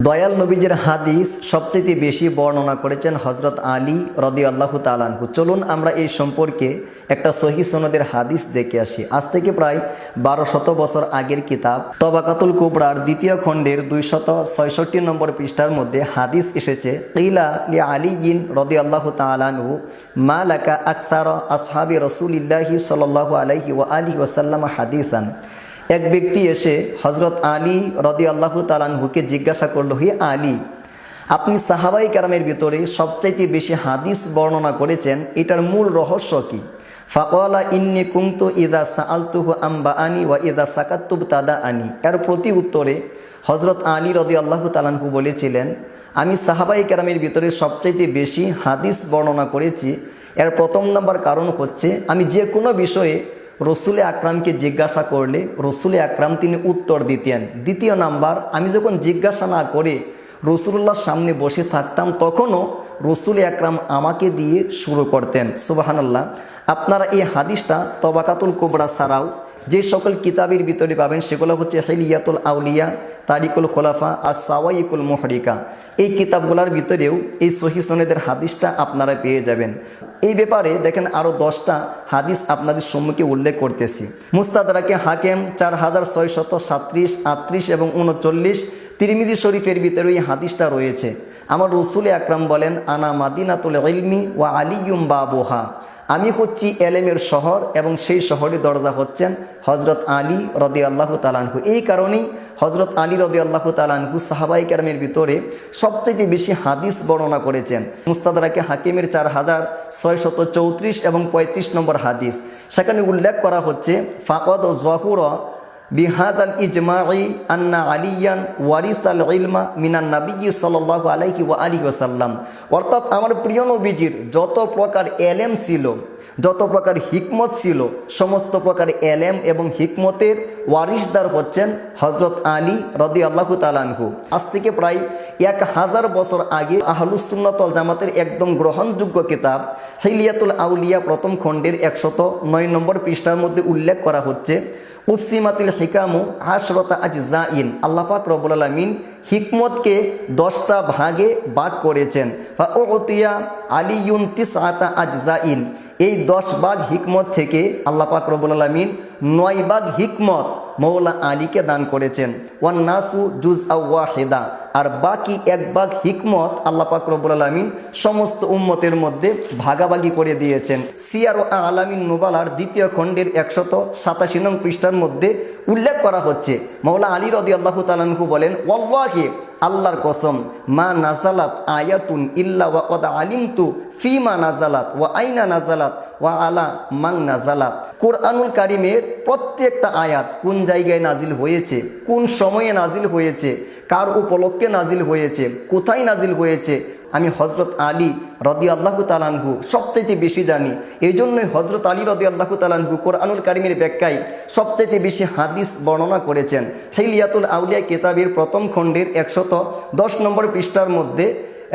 দয়াল নবীজির হাদিস সবচেয়ে বেশি বর্ণনা করেছেন হযরত আলী রাদিয়াল্লাহু তাআলা আনহু। চলুন আমরা এই সম্পর্কে একটা সহিহ সনদের হাদিস দেখে আসি। আজ থেকে প্রায় 1200 বছর আগের কিতাব তবাকাতুল কুবরার দ্বিতীয় খণ্ডের 266 নম্বর পৃষ্ঠার মধ্যে হাদিস এসেছে, কিলা লি আলিয়িন রাদিয়াল্লাহু তাআলা আনহু মা লাকা আকসারা আসহাবি রাসূলিল্লাহি সাল্লাল্লাহু আলাইহি ওয়া আলিহি ওয়াসাল্লাম হাদিসান। এক ব্যক্তি এসে হযরত আলী রাদিয়াল্লাহু তাআলা আনহুকে জিজ্ঞাসা করল, হে আলী, আপনি সাহাবায়ে কেরামের ভিতরে সবচাইতে বেশি হাদিস বর্ণনা করেছেন, এটার মূল রহস্য কি? ফাকালা ইন্নী কুনতু ইযা সাআলতুহু আম্বাআনি ওয়া ইযা সাকাততু তাদাআনি। এর প্রতি উত্তরে হযরত আলী রাদিয়াল্লাহু তাআলা আনহু বলেছিলেন, আমি সাহাবায়ে কেরামের ভিতরে সবচাইতে বেশি হাদিস বর্ণনা করেছি। এর প্রথম নম্বর কারণ হচ্ছে, আমি যে কোনো বিষয়ে রসুল আকরামকে জিজ্ঞাসা করলে রসুল আকরাম তিনি উত্তর দিতেন। দ্বিতীয় নাম্বার, আমি যখন জিজ্ঞাসা না করে রসুল্লাহর সামনে বসে থাকতাম তখনও রসুল আকরাম আমাকে দিয়ে শুরু করতেন। সুবহানাল্লাহ। আপনারা এই হাদিসটা তবাকাতুল কুবরা ছাড়াও যে সকল কিতাবের ভিতরে পাবেন সেগুলো হচ্ছে হিলিয়াতুল আউলিয়া, তারিকুল খোলাফা, আস-সাওয়াইকুল মুহরিকা। এই কিতাবগুলোর ভিতরেও এই সহিহ সনদের হাদিসটা আপনারা পেয়ে যাবেন। এই ব্যাপারে দেখেন আরও 10টা হাদিস আপনাদের সম্মুখে উল্লেখ করতেছি। মুস্তাদরাকে হাকেম 4637, 38 এবং 39, তিরমিজি শরীফের ভিতরে এই হাদিসটা রয়েছে। আমার রসুল আকরাম বলেন, আনা মাদিনাতুল ইলমি ওয়া আলিয়ুম বাবুহা। আমি হচ্ছি এলেমের শহর এবং সেই শহরের দরজা হচ্ছেন হযরত আলী রাদিয়াল্লাহু তাআলা আনহু। এই কারণেই হযরত আলী রাদিয়াল্লাহু তাআলা আনহু সাহাবায়ে কেরামের ভিতরে সবচেয়ে বেশি হাদিস বর্ণনা করেছেন। মুস্তাদরাকে হাকিমের 4634 এবং 35 নম্বর হাদিস, সেখানে উল্লেখ করা হচ্ছে, ফাকাদ যাহুরা বিহাদাল ইজমাই আন্না আলিয়ান ওয়ারিসাল ইলমা মিনান নাবিয়্যি সাল্লাল্লাহু আলাইহি ওয়া আলিহি ওয়াসাল্লাম। অর্থাৎ আমার প্রিয় নবীজির যত প্রকার এলেম ছিল, যত প্রকার হিকমত ছিল, সমস্ত প্রকার এলেম এবং হিকমতের ওয়ারিসদার হচ্ছেন হযরত আলী রাদিয়াল্লাহু তাআলা আনহু। আজ থেকে প্রায় 1000 বছর আগে আহলুস সুন্নাত ওয়াল জামাতের একদম গ্রহণযোগ্য কিতাব হিলিয়াতুল আউলিয়া প্রথম খণ্ডের 109 নম্বর পৃষ্ঠার মধ্যে উল্লেখ করা হচ্ছে, উসিমাতিল হিকামু আশরাতা আজজাইন। আল্লাহ পাক রব্বুল আলামিন হিকমতকে 10টা ভাগে ভাগ করেছেন। ফাউতিয়া আলিয়ুন তিসআতা আজজাইন। এই 10 ভাগ হিকমত থেকে আল্লাহ পাক রব্বুল আলামিন 9 ভাগ হিকমত মৌলা আলীকে দান করেছেন। ওয়ান নাসু জুজআ ওয়াহিদা। আর বাকি 1 ভাগ হিকমত আল্লাহ পাক রব্বুল আলামিন সমস্ত উম্মতের মধ্যে ভাগাভাগি করে দিয়েছেন। সিয়ার ও আলামিন নুবালার 2য় খণ্ডের 187 নং পৃষ্ঠার মধ্যে উল্লেখ করা হচ্ছে, মৌলা আলী রাদিয়াল্লাহু তাআলা আনহু বলেন, ওয়াল্লাহি, আল্লাহর কসম, মা নাজালাত আয়াতুন ইল্লা ওয়া ক্বাদ আলিমতু ফিমা নাজালাত ওয়া আইনা নাজালাত ওয়া আলা মান নাজালাত। কোরআনুল কারীমের প্রত্যেকটা আয়াত কোন জায়গায় নাজিল হয়েছে, কোন সময়ে নাজিল হয়েছে, কার উপলক্ষে নাজিল হয়েছে, কোথায় নাজিল হয়েছে, আমি হযরত আলী রাদিয়াল্লাহু তাআলা আনহু সবচাইতে বেশি জানি। এই জন্যই হযরত আলী রাদিয়াল্লাহু তাআলা আনহু কোরআনুল কারীমের ব্যাখ্যায় সবচাইতে বেশি হাদিস বর্ণনা করেছেন। হিলিয়াতুল আউলিয়া কিতাবের প্রথম খণ্ডের 110 নম্বর পৃষ্ঠার মধ্যে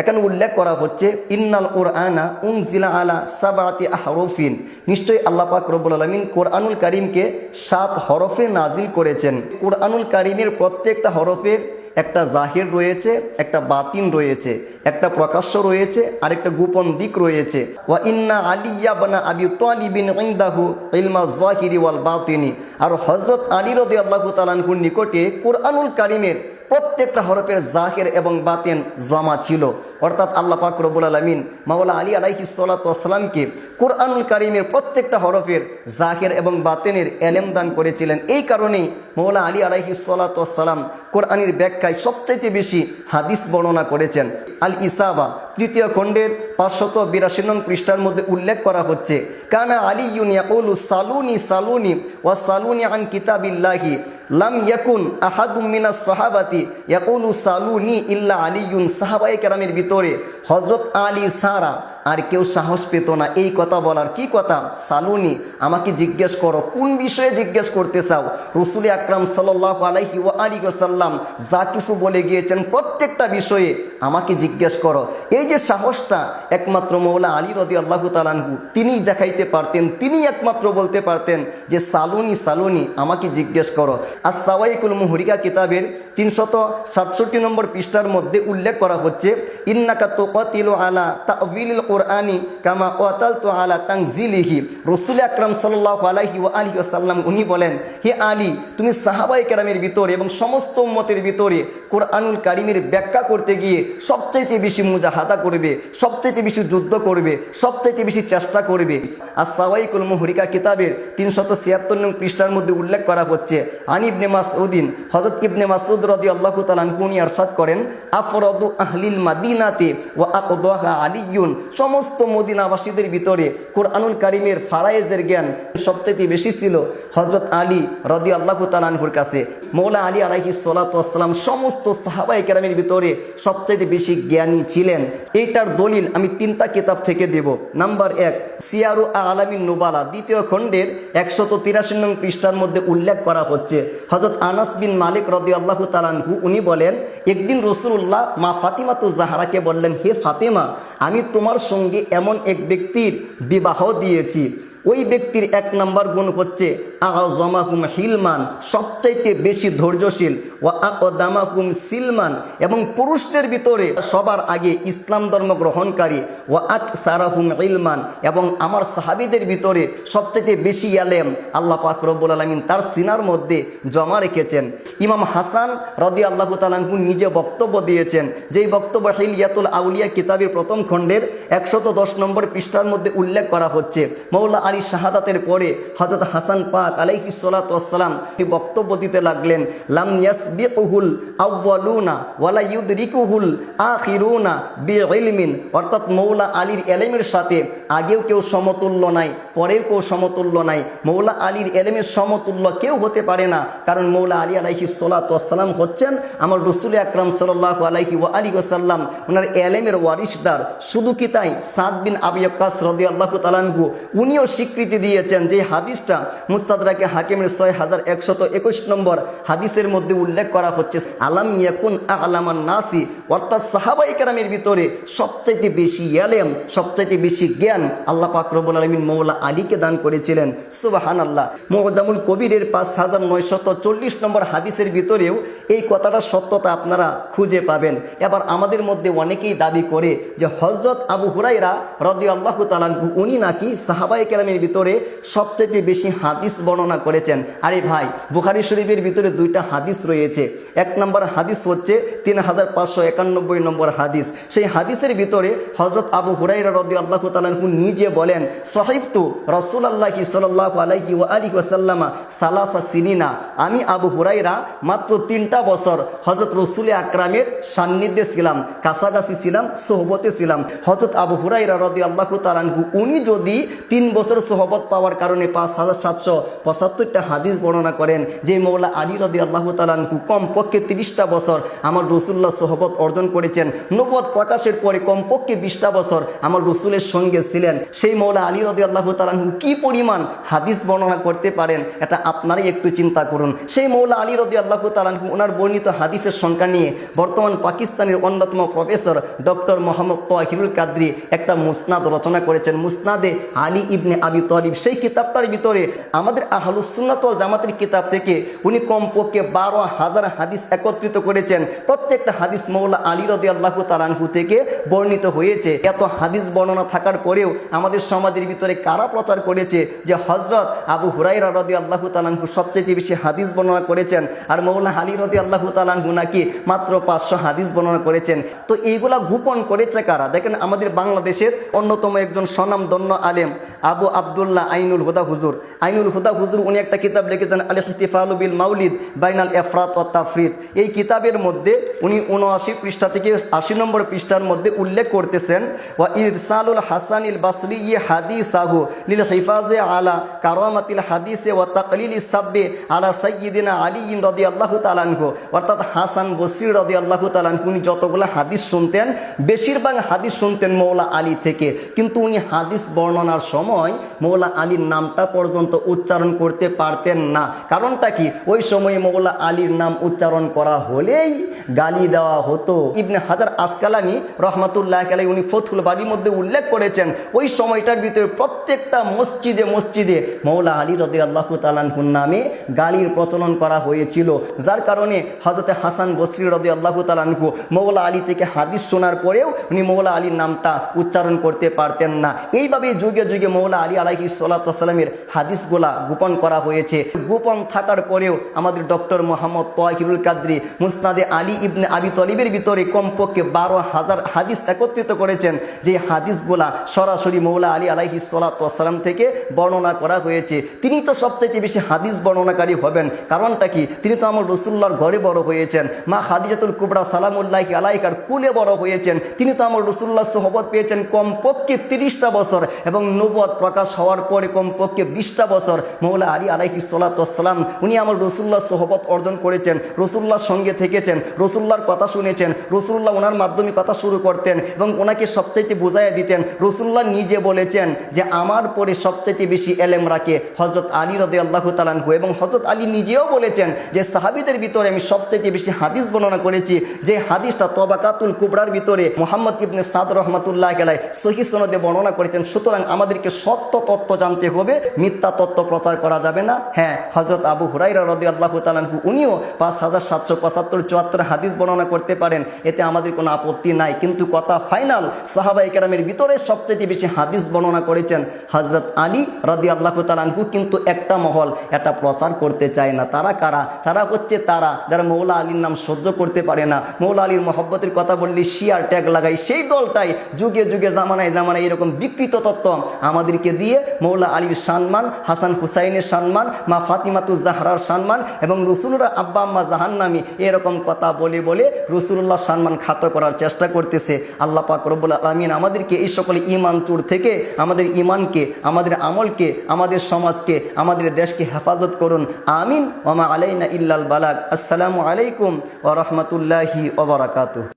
এখানে উল্লেখ করা হচ্ছে, ইন্নাল কুরআনা উনজিলা আলা সাবআতি আহরুফিন। নিশ্চয়ই আল্লাহ পাক রব্বুল আলামিন কোরআনুল কারীমকে 7 হরফে নাজিল করেছেন। কোরআনুল কারীমের প্রত্যেকটা হরফের একটা জাহির রয়েছে, একটা বাতিন রয়েছে, একটা প্রকাশ্য রয়েছে, আর একটা গোপন দিক রয়েছে। ওয়া ইন্না আলিয়া ইবনে আবি তালিবিন ইনদাহু ইলমা যাহিরি ওয়াল বাতিনি। আর হযরত আলী রাদিয়াল্লাহু তাআলা আনহুর নিকটে কোরআনুল কারীমের প্রত্যেকটা হরফের জাহির এবং বাতিন জমা ছিল। অর্থাৎ আল্লাহ পাক রব্বুল আলামিন মাওলা আলী আলাইহিস সালাতু ওয়াস সালামকে কোরআনুল কারীমের প্রত্যেকটা হরফের জাহির এবং বাতিনের ইলম দান করেছিলেন। এই কারণেই মাওলা আলী আলাইহিস সালাতু ওয়াস সালাম কোরআনের ব্যাখ্যায় সবচাইতে বেশি হাদিস বর্ণনা করেছেন। আল ইসাবা 3য় খণ্ডের 582 নং পৃষ্ঠার মধ্যে উল্লেখ করা হচ্ছে, কানা আলিয়ুন ইয়াকুলু সালুনি সালুনি ওয়া সালুনি আন কিতাবিল্লাহি লাম ইয়াকুন আহাদুম মিনাস সাহাবাতি ইয়াকুলু সালুনি ইল্লা আলিয়ুন। সাহাবায়ে কেরামের ভিতরে হযরত আলী ছাড়া আর কেউ সাহস পেত না এই কথা কথা বলার। কি কথা? সালুনি, আমাকে জিজ্ঞেস করো। কোন বিষয়ে জিজ্ঞেস করতে চাও? রসুল আকরাম সাল্লাল্লাহু আলাইহি ওয়া আলিহি ওয়াসাল্লাম যা কিছু বলে গিয়েছেন প্রত্যেকটা বিষয়ে আমাকে জিজ্ঞেস করো। এই যে সাহসটা একমাত্র মৌলা আলী রাদিয়াল্লাহু তাআলা আনহু তিনিই দেখাইতে পারতেন, তিনিই একমাত্র বলতে পারতেন যে সালুনি সালুনি, আমাকে জিজ্ঞেস করো। আর সাওয়াইকুল মুহরিকা কিতাবের 367 নম্বর পৃষ্ঠার মধ্যে উল্লেখ করা হচ্ছে, ইন্নাকা তুকাতিলু আলা তা'ওয়িলিল কুরআনি কামা কাতালতু আলা তানজিলিহি। রাসূল আকরাম সাল্লাল্লাহু আলাইহি ওয়া আলিহি ওয়াসাল্লাম উনি বলেন, হে আলী, তুমি সাহাবায়ে কেরামের ভিতরে এবং সমস্ত উম্মতের ভিতরে কোরআনুল কারীমের ব্যাখ্যা করতে গিয়ে সবচাইতে বেশি মুজাহাদা করবে, সবচাইতে বেশি যুদ্ধ করবে, সবচাইতে বেশি চেষ্টা করবে। আর সাওয়াইকুল মুহরিকা কিতাবের 376 নং পৃষ্ঠার মধ্যে উল্লেখ করা হচ্ছে, আন ইবনে মাসউদিন, হযরত ইবনে মাসউদ রাদিয়াল্লাহু তাআলা আনহু উনি ইরশাদ করেন, আফরাদু আহলিল মাদিনাতে ওয়া আকদাহা আলিয়ুন। সমস্ত মদিনাবাসীদের ভিতরে কোরআনুল কারীমের ফারায়েজের জ্ঞান সবচেয়ে বেশি ছিল হযরত আলী রাদিয়াল্লাহু তাআলা আনহুর কাছে। মৌলা আলী আলাইহিস সালাতু ওয়াস সালাম সমস্ত সাহাবায়ে কেরামের ভিতরে সবচেয়ে বেশি জ্ঞানী ছিলেন। এইটার দলিল আমি 3টা কিতাব থেকে দেব। নাম্বার 1, সিয়ারু আলামিন নুবালা, 2য় খণ্ডের 183 নং পৃষ্ঠার মধ্যে উল্লেখ করা হচ্ছে, হযরত আনাস বিন মালিক রাদিয়াল্লাহু তাআলা আনহু উনি বলেন, একদিন রাসূলুল্লাহ মা ফাতিমাতু জাহরাকে বললেন, হে ফাতেমা, আমি তোমার সঙ্গে এমন এক ব্যক্তির বিবাহ দিয়েছি, ওই ব্যক্তির 1 নম্বর গুণ হচ্ছে আ'যামাহুম হিলমান, সবচাইতে বেশি ধৈর্যশীল, ওয়া আকদামাহুম সিলমান, এবং পুরুষদের ভিতরে সবার আগে ইসলাম ধর্ম গ্রহণকারী, ওয়া আকসারাহুম ইলমান, এবং আমার সাহাবীদের ভিতরে সবচাইতে বেশি ইলম আল্লাহ পাক রব্বুল আলামিন তার সিনার মধ্যে জমা রেখেছেন। ইমাম হাসান রাদিয়াল্লাহু তাআলা আনহু নিজে বক্তব্য দিয়েছেন, যেই বক্তব্য হিলিয়াতুল আউলিয়া কিতাবের 1ম খণ্ডের 110 নম্বর পৃষ্ঠার মধ্যে উল্লেখ করা হচ্ছে। মৌলা আলী শাহাদাতের পরে হযরত হাসান পাক আলাইহিস সালাতু ওয়াস সালাম বক্তব্য দিতে লাগলেন, লাম ইয়াসবিকুহুল আউয়ালুনা ওয়ালা ইউদরিকুহুল আখিরুনা বিইলমিন, অর্থাৎ মৌলা আলীর ইলমের সাথে আগেও কেউ সমতুল্য নাই, পরেও কেউ সমতুল্য নাই। মৌলা আলীর ইলমের সমতুল্য কেউ হতে পারে না, কারণ মৌলা আলী আলাইহিস সালাতু ওয়াস সালাম হচ্ছেন আমার রাসূল আকরাম সাল্লাল্লাহু আলাইহি ওয়া আলিহি ওয়াসাল্লাম, ওনার ইলমের ওয়ারিসদার। শুধু কি তাই, সাদ বিন আবি ওয়াক্কাস রাদিয়াল্লাহু তাআলা আনহু উনিও স্বীকৃতি দিয়েছেন, যে হাদিসটা মুস্তাদরাকে হাকিমের 6121 নম্বর হাদিসের মধ্যে উল্লেখ করা হচ্ছে, আলাম ইয়াকুন আ'লামান নাসি, অর্থাৎ সাহাবায়ে কেরামের ভিতরে সবচাইতে বেশি ইলম, সবচাইতে বেশি জ্ঞান আল্লাহ পাক রব্বুল আলামিন মৌলা আলীকে দান করেছিলেন। সুবহানাল্লাহ। মুআজামুল কবিরের 5940 নম্বর হাদিসের ভিতরেও এই কথাটার সত্যতা আপনারা খুঁজে পাবেন। এবার আমাদের মধ্যে অনেকেই দাবি করে যে হযরত আবু হুরায়রা রাদিয়াল্লাহু তাআলা আনহু উনি নাকি সাহাবায়ে কেরামের ভিতরে সবচেয়ে বেশি হাদিস বর্ণনা করেছেন। আরে ভাই, বুখারী শরীফের ভিতরে 2টা হাদিস রয়েছে। 1 নম্বর হাদিস হচ্ছে 3591 নম্বর হাদিস। সেই হাদিসের ভিতরে হযরত আবু হুরায়রা রাদিয়াল্লাহু তাআলা আনহু নিজে বলেন, সাহিবতু রাসূলুল্লাহি সাল্লাল্লাহু আলাইহি ওয়া আলিহি ওয়াসাল্লাম সালাসা সিনিনা, আমি আবু হুরায়রা মাত্র 3টা বছর হযরত রাসূল আকরামের সান্নিধ্যে ছিলাম, কাছাকাছি ছিলাম, সোহবতে ছিলাম। হযরত আবু হুরায়রা রাদিয়াল্লাহু তাআলা আনহু উনি যদি 3 বছর সোহবত পাওয়ার কারণে 5775টা হাদিস বর্ণনা করেন, যে মৌলা আলী রাদিয়াল্লাহু তাআলা আনহু কমপক্ষে 30টা বছর আমার রাসূলুল্লাহ সোহবত অর্জন করেছেন, নবুয়ত প্রকাশের পরে কমপক্ষে 20টা বছর আমার রাসূলের সঙ্গে ছিলেন, সেই মৌলা আলী রাদিয়াল্লাহু তাআলা আনহু কি পরিমাণ হাদিস বর্ণনা করতে পারেন এটা আপনারাই একটু চিন্তা করুন। সেই মৌলা আলী রাদিয়াল্লাহু তাআলা আনহু ওনার বর্ণিত হাদিসের সংখ্যা নিয়ে বর্তমান পাকিস্তানের অন্যতম প্রফেসর ডক্টর মোহাম্মদ তাহিরুল কাদরি একটা মুসনাদ রচনা করেছেন, মুসনাদে আলী ইবনে আবি তালিব। সেই কিতাবটার ভিতরে আমাদের আহলুস সুন্নাত ওয়াল জামাতের কিতাব থেকে উনি কমপক্ষে 12,000 হাদিস একত্রিত করেছেন। প্রত্যেকটা হাদিস মৌলা আলী রাদিয়াল্লাহু তাআলা আনহু থেকে বর্ণিত হয়েছে। এত হাদিস বর্ণনা থাকার পরেও আমাদের সমাজের ভিতরে কারা প্রচার করেছে যে হযরত আবু হুরায়রা রাদিয়াল্লাহু তাআলা আনহু সবচেয়ে বেশি হাদিস বর্ণনা করেছেন, আর মৌলা আলী রাদিয়াল্লাহু তাআলা আনহু নাকি মাত্র 500 হাদিস বর্ণনা করেছেন। তো এইগুলা গোপন করেছে কারা? দেখেন, আমাদের বাংলাদেশের অন্যতম একজন স্বনামধন্য আলেম আবু আব্দুল্লাহ আইনুল হুদা হুজুর, উনি একটা কিতাব লিখেছেন আল ইহতিফালু বিল মাউলিদ বাইনাল ইফরাত ওয়াত তাফরিদ। এই কিতাবের মধ্যে উনি 79 পৃষ্ঠা থেকে 80 নম্বর পৃষ্ঠার মধ্যে উল্লেখ করতেছেন, ওয়া ইরসালুল হাসানিল বাসরি হাদিসাহু লিল হিফাজে আলা কারামাতিল হাদিসে ওয়া তাকলিলিস সাব্বি আলা সাইয়্যিদিনা আলী রাদিয়াল্লাহু তাআলা আনহু। অর্থাৎ হাসান বসরি রাদিয়াল্লাহু তাআলা আনহু উনি যতগুলো হাদিস শুনতেন বেশিরভাগ হাদিস শুনতেন মৌলা আলী থেকে, কিন্তু উনি হাদিস বর্ণনার সময় মৌলা আলীর নামটা পর্যন্ত উচ্চারণ করতে পারতেন না। কারণটা কি? ওই সময় মৌলা আলীর নাম উচ্চারণ করা হলেই গালি দেওয়া হতো। ইবনে হাজার আসকালানি রহমাতুল্লাহ আলাইহি উনি ফথুল বাড়ির মধ্যে উল্লেখ করেছেন, ওই সময়টার ভিতরে প্রত্যেকটা মসজিদে মসজিদে মৌলা আলী রাদিয়াল্লাহু তাআলা আনহুর নামে গালির প্রচলন করা হয়েছিল, যার কারণে হযরতে হাসান বসরি রাদিয়াল্লাহু তাআলা আনহু মৌলা আলী থেকে হাদিস শোনার পরেও উনি মৌলা আলীর নামটা উচ্চারণ করতে পারতেন না। এইভাবে যুগে যুগে মৌলা আলী আলাইহিস সালাতু ওয়াস সালামের হাদিসগুলা গোপন করা হয়েছে। গোপন থাকার পরেও আমাদের ডক্টর মোহাম্মদ তাওয়াকিলুল কাদরি মুসনাদে আলী ইবনে আবি তালিবের ভিতরে কমপক্ষে 12,000 হাদিস একত্রিত করেছেন, যে হাদিসগুলা সরাসরি মৌলা আলী আলাইহিস সালাতু ওয়াস সালাম থেকে বর্ণনা করা হয়েছে। তিনি তো সবচেয়ে বেশি হাদিস বর্ণনাকারী হবেন, কারণটা কি? তিনি তো আমার রাসূলুল্লাহর ঘরে বড় হয়েছেন, মা খাদিজাতুল কুবরা সালামুল্লাহি আলাইহার কুলে বড় হয়েছেন। তিনি তো আমার রাসূলুল্লাহর সোহবত পেয়েছেন কমপক্ষে 30টা বছর, এবং নবুয়ত প্রকাশ হওয়ার পরে কমপক্ষে 20টা বছর মৌলা আলী আলাইহিস সালাতু ওয়াস সালাম উনি আমার রাসূলুল্লাহর সোহবত অর্জন করেছেন, রাসূলুল্লাহর সঙ্গে থেকেছেন, রাসূলুল্লাহর কথা শুনেছেন, রাসূলুল্লাহ ওনার মাধ্যমে কথা শুরু করতেন এবং ওনাকে সবচাইতে বুঝাইয়া দিতেন। রাসূলুল্লাহ নিজে বলেছেন যে আমার পরে সবচাইতে বেশি এলেম রাখে হযরত আলী রাদিয়াল্লাহু তাআলা আনহু, এবং হযরত আলী নিজেও বলেছেন যে সাহাবীদের ভিতরে আমি সবচাইতে বেশি হাদিস বর্ণনা করেছি, যে হাদিসটা তবাকাতুল কুবরার ভিতরে মুহাম্মদ ইবনে সাদ রহমাতুল্লাহ আলাইহি সহিহ সনদে বর্ণনা করেছেন। সুতরাং আমাদেরকে সত্য তত্ত্ব জানতে হবে, মিথ্যা তত্ত্ব প্রচার করা যাবে না। হ্যাঁ, হযরত আবু হুরায়রা রাদিয়াল্লাহু তাআলা আনহু উনিও 5775 হাদিস বর্ণনা করতে পারেন, এতে আমাদের কোনো আপত্তি নাই, কিন্তু কথা ফাইনাল সাহাবায়ে কেরামের ভিতরে সবচেয়ে বেশি হাদিস বর্ণনা করেছেন হযরত আলী রাদিয়াল্লাহু তাআলা আনহু। কিন্তু একটা মহল এটা প্রচার করতে চায় না। তারা কারা? তারা হচ্ছে তারা যারা মৌলা আলীর নাম সহ্য করতে পারে না, মৌলা আলীর মহব্বতের কথা বললে শিয়ার ট্যাগ লাগায়, সেই দলটাই যুগে যুগে জামানায় জামানায় এরকম বিকৃত তত্ত্ব আমাদেরকে দিয়ে মৌলা আলীর সম্মান, হাসান হুসাইনের সম্মান, মা ফাতিমাতুজ জাহরার সম্মান এবং রাসূলুল্লাহর আব্বা আম্মা জাহান্নামী এরকম কথা বলে বলে রাসূলুল্লাহর সম্মান খাটো করার চেষ্টা করতেছে। আল্লাহ পাক রব্বুল আলামিন আমাদেরকে এই সকল ঈমান চুর থেকে আমাদের ঈমানকে, আমাদের আমলকে, আমাদের সমাজকে, আমাদের দেশকে হেফাজত করুন। আমিন। ওয়া মা আলাইনা ইল্লাল বালাগ। আসসালামু আলাইকুম ওয়া রাহমাতুল্লাহি ওয়া বারাকাতুহু।